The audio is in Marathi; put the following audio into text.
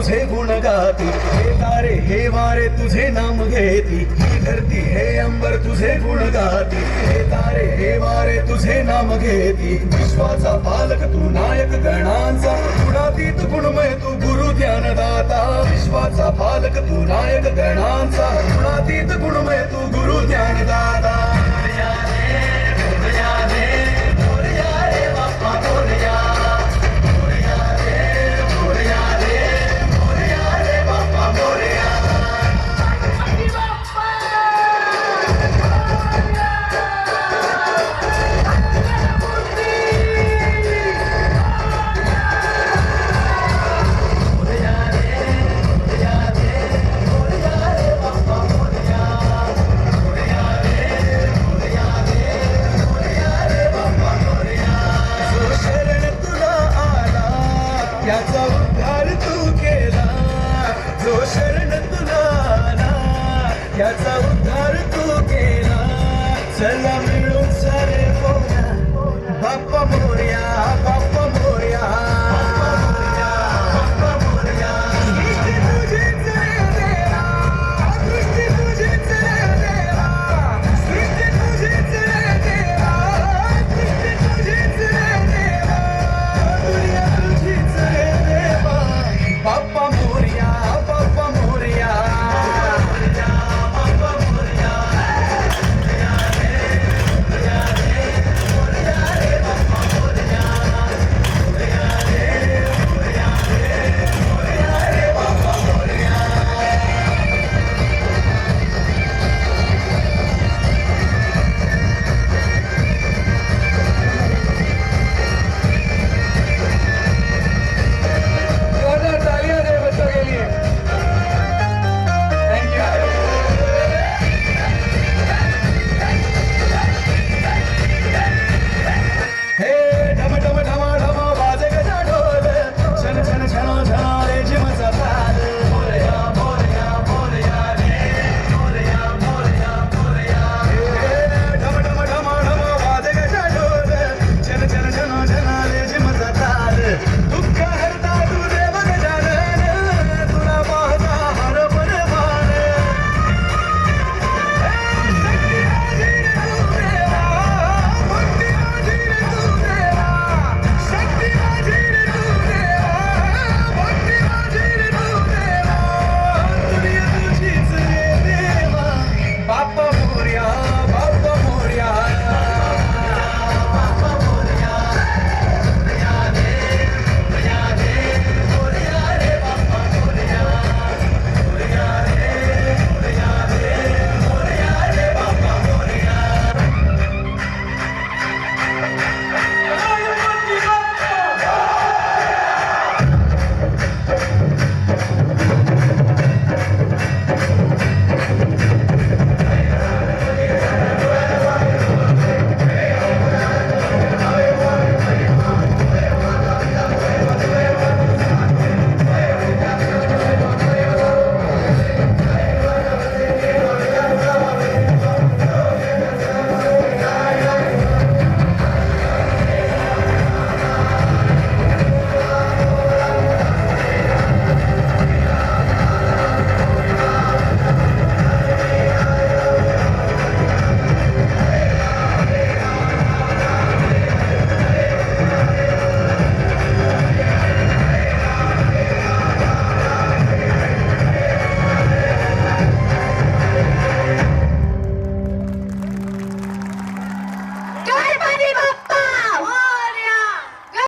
तुझे गुण गाती, हे तारे हे वारे तुझे नाम घेती, ही धरती हे अंबर तुझे गुण गाती, हे तारे हे वारे तुझे नाम घेती. विश्वाचा पालक तू नायक गणांचा, गुणातीत गुणमय तू गुरु ज्ञानदाता. विश्वाचा पालक तू नायक गणांचा, गुणातीत गुणमय तू गुरु ज्ञानदाता. याचा उद्धार तू केला, जो शरण तुला आला, याचा उद्धार तू केला. चला